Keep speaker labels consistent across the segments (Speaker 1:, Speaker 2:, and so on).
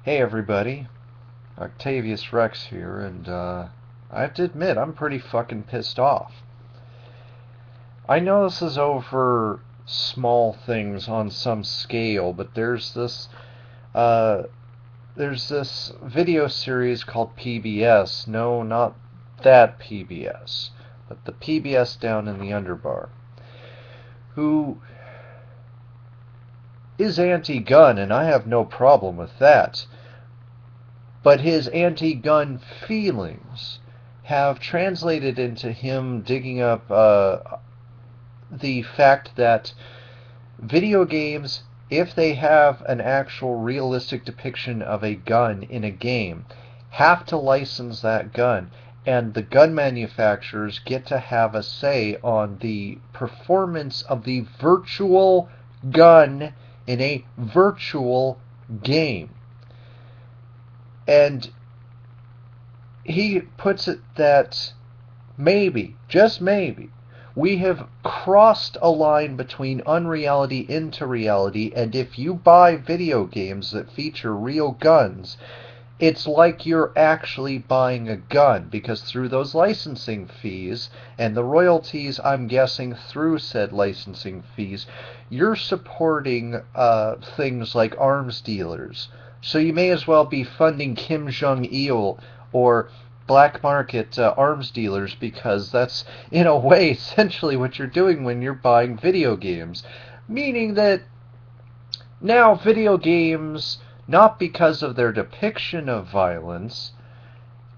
Speaker 1: Hey everybody, Octavius Rex here, and I have to admit, I'm pretty fucking pissed off. I know this is over small things on some scale, but uh, there's this video series called PBS. No, not that PBS, but the PBS down in the underbar, who is anti-gun, and I have no problem with that. But his anti-gun feelings have translated into him digging up the fact that video games, if they have an actual realistic depiction of a gun in a game, have to license that gun, and the gun manufacturers get to have a say on the performance of the virtual gun in a virtual game. And he puts it that maybe, just maybe, we have crossed a line between unreality into reality, and if you buy video games that feature real guns, it's like you're actually buying a gun, because through those licensing fees and the royalties, I'm guessing, through said licensing fees, you're supporting things like arms dealers. So you may as well be funding Kim Jong-il or black market arms dealers, because that's, in a way, essentially what you're doing when you're buying video games. Meaning that now video games, not because of their depiction of violence,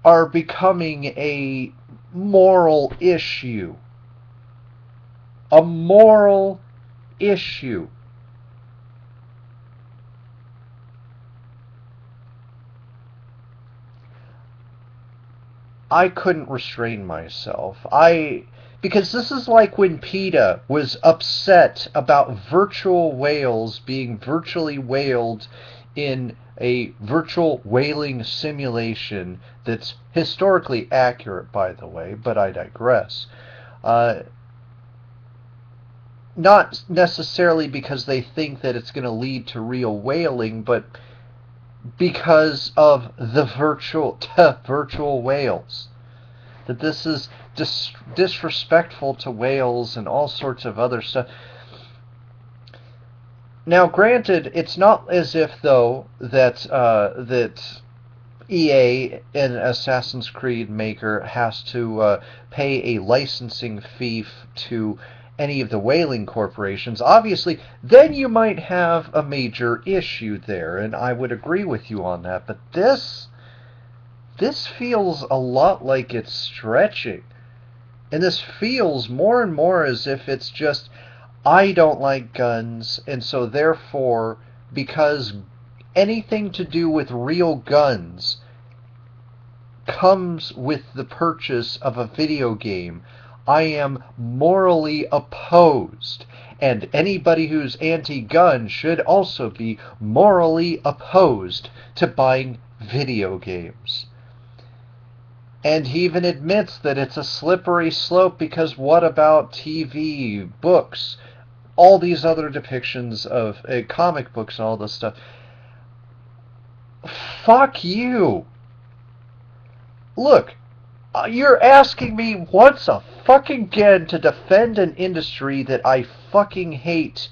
Speaker 1: are becoming a moral issue. A moral issue. I couldn't restrain myself. Because this is like when PETA was upset about virtual whales being virtually whaled in a virtual whaling simulation that's historically accurate, by the way, but I digress. Uh, Not necessarily because they think that it's going to lead to real whaling, but because of the virtual whales. That this is disrespectful to whales and all sorts of other stuff. Now, granted, it's not as if, though, that EA, an Assassin's Creed maker, has to pay a licensing fee to any of the whaling corporations. Obviously, then you might have a major issue there, and I would agree with you on that. But this feels a lot like it's stretching. And this feels more and more as if it's just, I don't like guns, and so therefore, because anything to do with real guns comes with the purchase of a video game, I am morally opposed. And anybody who's anti-gun should also be morally opposed to buying video games. And he even admits that it's a slippery slope, because what about TV, books, all these other depictions of comic books and all this stuff? Fuck you. Look, you're asking me once a fucking again to defend an industry that I fucking hate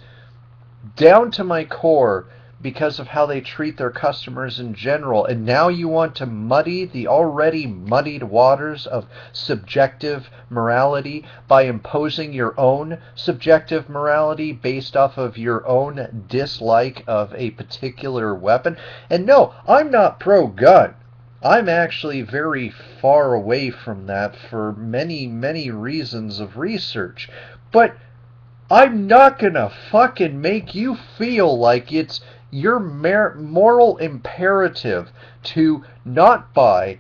Speaker 1: down to my core because of how they treat their customers in general, and now you want to muddy the already muddied waters of subjective morality by imposing your own subjective morality based off of your own dislike of a particular weapon. And no, I'm not pro-gun. I'm actually very far away from that for many, many reasons of research. But I'm not gonna fucking make you feel like it's your moral imperative to not buy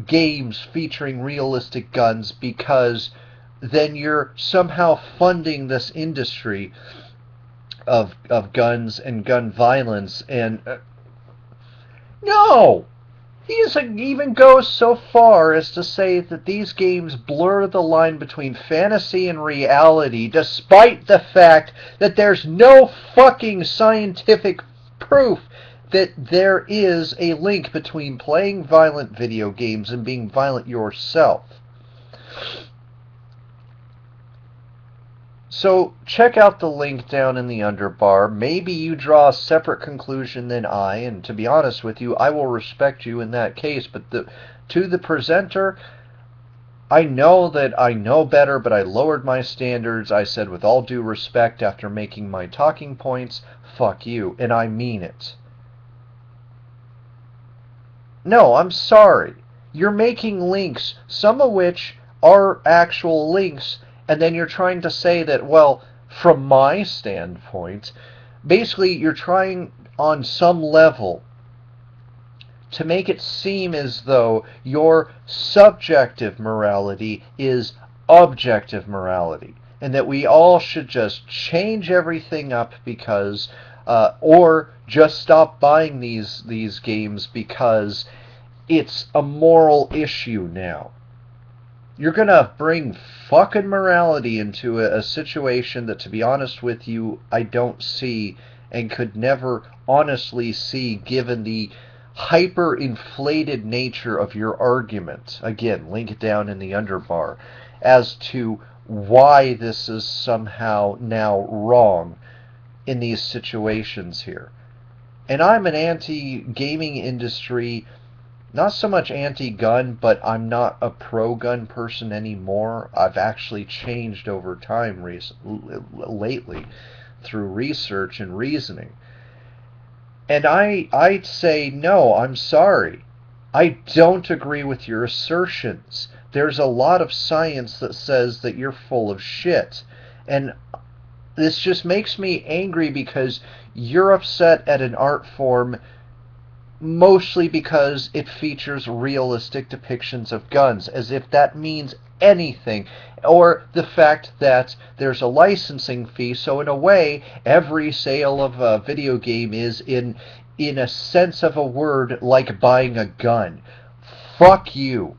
Speaker 1: games featuring realistic guns, because then you're somehow funding this industry of guns and gun violence. And no! He even goes so far as to say that these games blur the line between fantasy and reality, despite the fact that there's no fucking scientific proof that there is a link between playing violent video games and being violent yourself. So check out the link down in the underbar. Maybe you draw a separate conclusion than I, and to be honest with you, I will respect you in that case. But to the presenter, I know that I know better, but I lowered my standards. I said, with all due respect, after making my talking points, fuck you, and I mean it. No, I'm sorry. You're making links, some of which are actual links, and then you're trying to say that, well, from my standpoint, basically you're trying on some level to make it seem as though your subjective morality is objective morality, and that we all should just change everything up because, or just stop buying these games because it's a moral issue now. You're gonna bring fucking morality into a situation that, to be honest with you, I don't see and could never honestly see, given the hyper-inflated nature of your argument. Again, link it down in the underbar, as to why this is somehow now wrong in these situations here. And I'm an anti-gaming industry, not so much anti-gun, but I'm not a pro-gun person anymore. I've actually changed over time lately through research and reasoning. And I'd say, no, I'm sorry. I don't agree with your assertions. There's a lot of science that says that you're full of shit. And this just makes me angry because you're upset at an art form mostly because it features realistic depictions of guns, as if that means anything, or the fact that there's a licensing fee, so in a way, every sale of a video game is, in a sense of a word, like buying a gun. Fuck you.